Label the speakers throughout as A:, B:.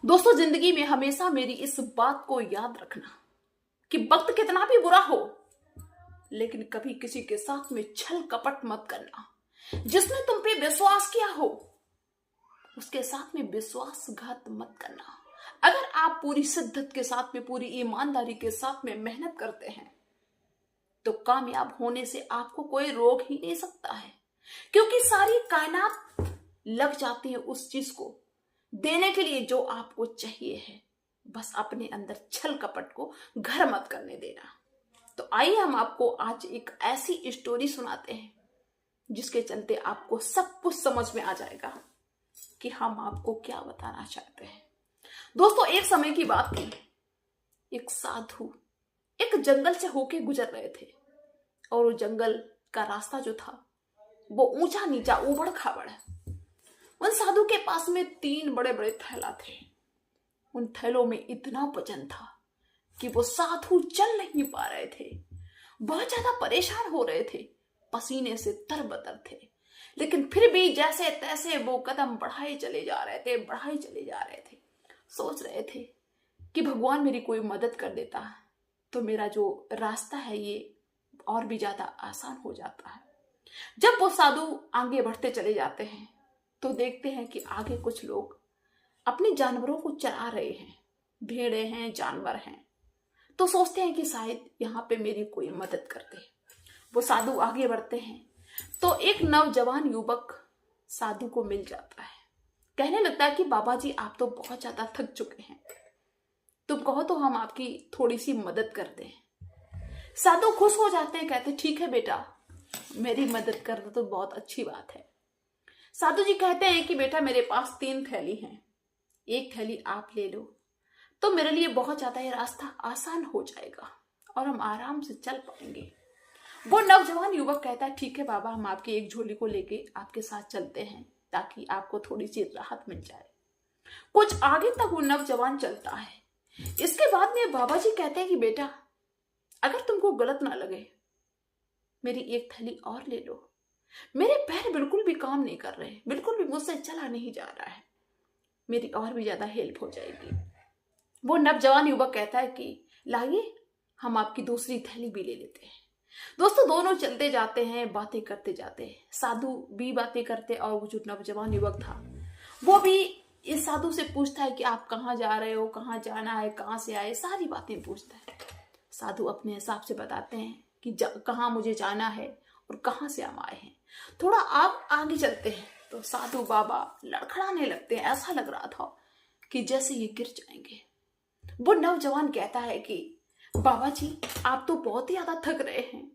A: दोस्तों, जिंदगी में हमेशा मेरी इस बात को याद रखना कि वक्त कितना भी बुरा हो, लेकिन कभी किसी के साथ में छल कपट मत करना। जिसने तुम पे विश्वास किया हो उसके साथ में विश्वासघात मत करना। अगर आप पूरी शिद्दत के साथ में, पूरी ईमानदारी के साथ में मेहनत करते हैं तो कामयाब होने से आपको कोई रोक ही नहीं सकता है, क्योंकि सारी कायनात लग जाती है उस चीज को देने के लिए जो आपको चाहिए है। बस अपने अंदर छल कपट को घर मत करने देना। तो आइए हम आपको आज एक ऐसी स्टोरी सुनाते हैं जिसके चलते आपको सब कुछ समझ में आ जाएगा कि हम आपको क्या बताना चाहते हैं। दोस्तों, एक समय की बात थी। एक साधु एक जंगल से होके गुजर रहे थे और वो जंगल का रास्ता जो था वो ऊंचा नीचा उबड़ खाबड़ है। उन साधु के पास में 3 बड़े बड़े थैला थे। उन थैलों में इतना वजन था कि वो साधु चल नहीं पा रहे थे, बहुत ज्यादा परेशान हो रहे थे, पसीने से तरबतर थे। लेकिन फिर भी जैसे तैसे वो कदम बढ़ाए चले जा रहे थे। सोच रहे थे कि भगवान मेरी कोई मदद कर देता तो मेरा जो रास्ता है ये और भी ज्यादा आसान हो जाता है। जब वो साधु आगे बढ़ते चले जाते हैं तो देखते हैं कि आगे कुछ लोग अपने जानवरों को चरा रहे हैं, भेड़े हैं, जानवर हैं। तो सोचते हैं कि शायद यहाँ पे मेरी कोई मदद कर दे। वो साधु आगे बढ़ते हैं तो एक नौजवान युवक साधु को मिल जाता है। कहने लगता है कि बाबा जी, आप तो बहुत ज्यादा थक चुके हैं, तुम कहो तो हम आपकी थोड़ी सी मदद कर दें। साधु खुश हो जाते हैं, कहते ठीक है बेटा, मेरी मदद करना तो बहुत अच्छी बात है। साधु जी कहते हैं कि बेटा, मेरे पास 3 थैली हैं, एक थैली आप ले लो तो मेरे लिए बहुत ज्यादा ये रास्ता आसान हो जाएगा और हम आराम से चल पाएंगे। वो नौजवान युवक कहता है ठीक है बाबा, हम आपकी एक झोली को लेके आपके साथ चलते हैं ताकि आपको थोड़ी सी राहत मिल जाए। कुछ आगे तक वो नौजवान चलता है। इसके बाद में बाबा जी कहते हैं कि बेटा, अगर तुमको गलत ना लगे मेरी एक थैली और ले लो। मेरे पैर बिल्कुल भी काम नहीं कर रहे, बिल्कुल भी मुझसे चला नहीं जा रहा है, मेरी और भी ज्यादा हेल्प हो जाएगी। वो नौजवान युवक कहता है कि लाइए हम आपकी दूसरी थैली भी ले लेते हैं। दोस्तों, दोनों चलते जाते हैं, बातें करते जाते हैं। साधु भी बातें करते और वो जो नौजवान युवक था वो भी इस साधु से पूछता है कि आप कहाँ जा रहे हो, कहाँ जाना है, कहाँ से आए, सारी बातें पूछता है। साधु अपने हिसाब से बताते हैं कि कहाँ मुझे जाना है और कहाँ से हम आए हैं। थोड़ा आप आगे चलते हैं तो साधु बाबा लड़खड़ाने लगते हैं। ऐसा लग रहा था कि जैसे ये गिर जाएंगे। वो नौजवान कहता है कि बाबा जी, आप तो बहुत ही ज्यादा थक रहे हैं,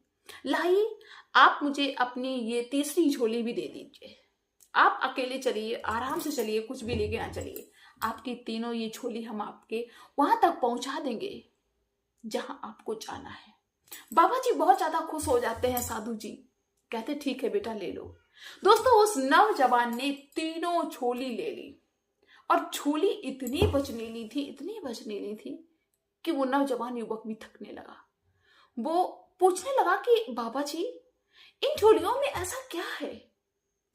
A: लाइए आप मुझे अपनी ये तीसरी झोली भी दे दीजिए। आप अकेले चलिए, आराम से चलिए, कुछ भी लेके ना चलिए। आपकी तीनों ये झोली हम आपके वहां तक पहुंचा देंगे जहां आपको जाना है। बाबा जी बहुत ज्यादा खुश हो जाते हैं। साधु जी कहते ठीक है बेटा, ले लो। दोस्तों, उस नौजवान ने तीनों झोली ले ली और झोली इतनी बचनीली थी कि वो नौजवान युवक भी थकने लगा। वो पूछने लगा कि बाबा जी, इन झोलियों में ऐसा क्या है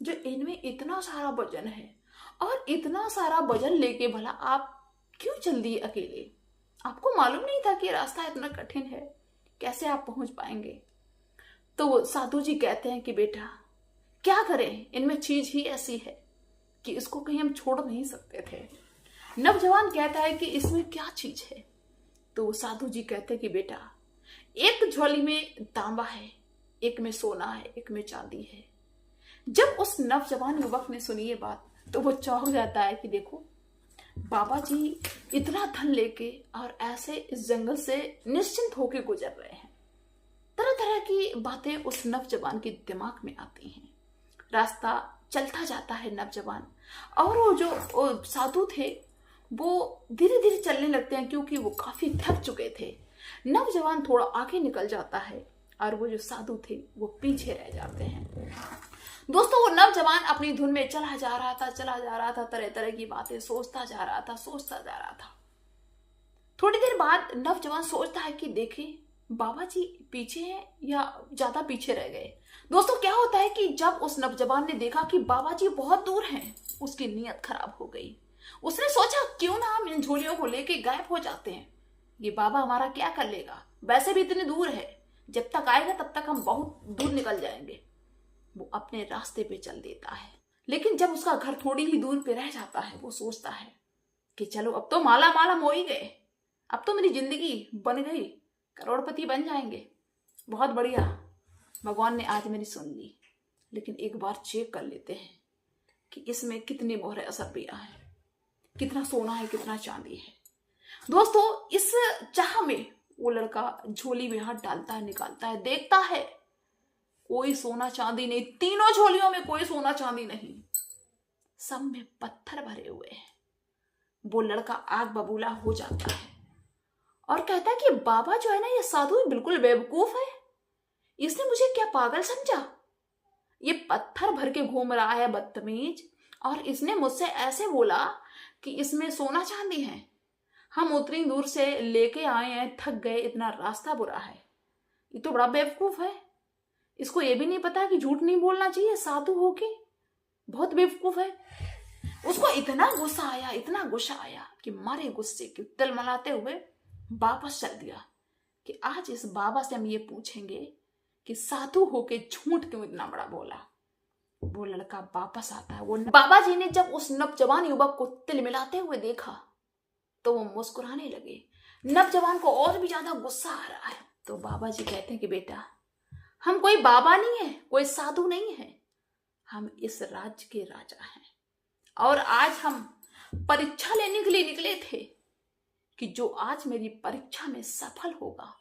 A: जो इनमें इतना सारा वजन है, और इतना सारा वजन लेके भला आप क्यों चल दिए अकेले? आपको मालूम नहीं था कि रास्ता इतना कठिन है, कैसे आप पहुंच पाएंगे? तो वो साधु जी कहते हैं कि बेटा क्या करें, इनमें चीज ही ऐसी है कि इसको कहीं हम छोड़ नहीं सकते थे। नौजवान कहता है कि इसमें क्या चीज है? तो साधु जी कहते हैं कि बेटा, एक झोली में तांबा है, एक में सोना है, एक में चांदी है। जब उस नौजवान युवक ने सुनी ये बात तो वो चौंक जाता है कि देखो, बाबा जी इतना धन लेके और ऐसे इस जंगल से निश्चिंत होकर गुजर रहे हैं। तरह तरह की बातें उस नौजवान के दिमाग में आती हैं। रास्ता चलता जाता है नौजवान, और वो जो साधु थे वो धीरे धीरे चलने लगते हैं क्योंकि वो काफी थक चुके थे। नौजवान थोड़ा आगे निकल जाता है और वो जो साधु थे वो पीछे रह जाते हैं। दोस्तों, वो नौजवान अपनी धुन में चला जा रहा था, तरह तरह की बातें सोचता जा रहा था। थोड़ी देर बाद नौजवान सोचता है कि देखिए, बाबा जी पीछे हैं या ज्यादा पीछे रह गए। दोस्तों, क्या होता है कि जब उस नौजवान ने देखा कि बाबा जी बहुत दूर हैं, उसकी नीयत खराब हो गई। उसने सोचा क्यों ना झोलियों को लेके गायब हो जाते हैं। ये बाबा हमारा क्या कर लेगा, वैसे भी इतने दूर है, जब तक आएगा तब तक हम बहुत दूर निकल जाएंगे। वो अपने रास्ते पे चल देता है। लेकिन जब उसका घर थोड़ी ही दूर पे रह जाता है, वो सोचता है कि चलो अब तो माला माला हो ही गए, अब तो मेरी जिंदगी बन गई, करोड़पति बन जाएंगे, बहुत बढ़िया, भगवान ने आज मेरी सुन ली। लेकिन एक बार चेक कर लेते हैं कि इसमें कितने मोहरे असर पिया है, कितना सोना है, कितना चांदी है। दोस्तों, इस चाह में वो लड़का झोली में हाथ डालता है, निकालता है, देखता है कोई सोना चांदी नहीं, तीनों झोलियों में कोई सोना चांदी नहीं, सब में पत्थर भरे हुए हैं। वो लड़का आग बबूला हो जाता है और कहता है कि बाबा जो है ना, ये साधु बिल्कुल बेवकूफ है, इसने मुझे क्या पागल समझा, ये पत्थर भर के घूम रहा है बदतमीज, और इसने मुझसे ऐसे बोला कि इसमें सोना चांदी है। हम उतनी दूर से लेके आए हैं, थक गए, इतना रास्ता बुरा है, ये तो बड़ा बेवकूफ है, इसको ये भी नहीं पता कि झूठ नहीं बोलना चाहिए, साधु होके बहुत बेवकूफ है। उसको इतना गुस्सा आया, इतना गुस्सा आया कि मारे गुस्से के तिलमिलाते हुए वापस चल दिया कि आज इस बाबा से हम ये पूछेंगे कि साधु होके झूठ क्यों इतना बड़ा बोला। वो लड़का वापस आता है। वो बाबा जी ने जब उस नौजवान युवक को तिलमिलाते हुए देखा तो वो मुस्कुराने लगे। नौजवान को और भी ज्यादा गुस्सा आ रहा है। तो बाबा जी कहते हैं कि बेटा, हम कोई बाबा नहीं है, कोई साधु नहीं है, हम इस राज्य के राजा हैं, और आज हम परीक्षा लेने के लिए निकले थे कि जो आज मेरी परीक्षा में सफल होगा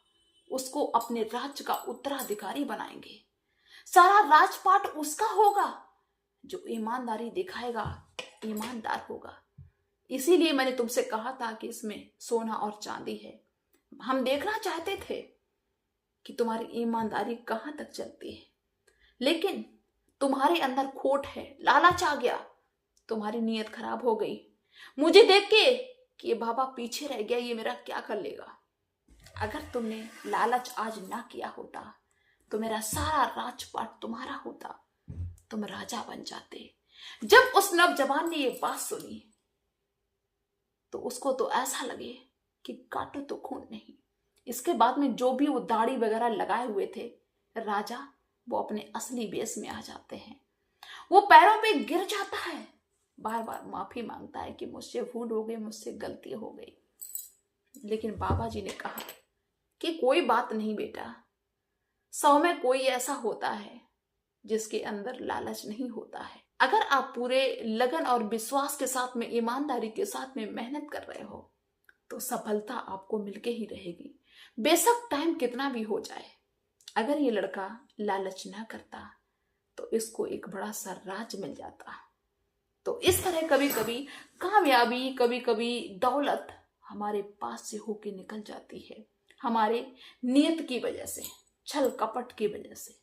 A: उसको अपने राज्य का उत्तराधिकारी बनाएंगे, सारा राजपाट उसका होगा, जो ईमानदारी दिखाएगा ईमानदार होगा। इसीलिए मैंने तुमसे कहा था कि इसमें सोना और चांदी है। हम देखना चाहते थे कि तुम्हारी ईमानदारी कहां तक चलती है, लेकिन तुम्हारे अंदर खोट है, लालच आ गया, तुम्हारी नीयत खराब हो गई। मुझे देख के कि ये बाबा पीछे रह गया, ये मेरा क्या कर लेगा। अगर तुमने लालच आज ना किया होता तो मेरा सारा राजपाट तुम्हारा होता, तुम राजा बन जाते। जब उस नौजवान ने ये बात सुनी तो उसको तो ऐसा लगे कि काटो तो खून नहीं। इसके बाद में जो भी वो दाढ़ी वगैरह लगाए हुए थे राजा, वो अपने असली वेश में आ जाते हैं। वो पैरों पे गिर जाता है, बार बार माफी मांगता है कि मुझसे भूल हो गई, मुझसे गलती हो गई। लेकिन बाबा जी ने कहा कि कोई बात नहीं बेटा, 100 में कोई ऐसा होता है जिसके अंदर लालच नहीं होता है। अगर आप पूरे लगन और विश्वास के साथ में, ईमानदारी के साथ में मेहनत कर रहे हो तो सफलता आपको मिलके ही रहेगी, बेशक टाइम कितना भी हो जाए। अगर ये लड़का लालच ना करता तो इसको एक बड़ा सा राज मिल जाता। तो इस तरह कभी कभी कामयाबी, कभी कभी दौलत हमारे पास से होके निकल जाती है, हमारे नियत की वजह से, छल कपट की वजह से।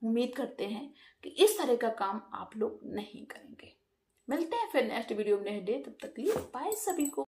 A: उम्मीद करते हैं कि इस तरह का काम आप लोग नहीं करेंगे। मिलते हैं फिर नेक्स्ट वीडियो में नए डे, तब तक के लिए बाय सभी को।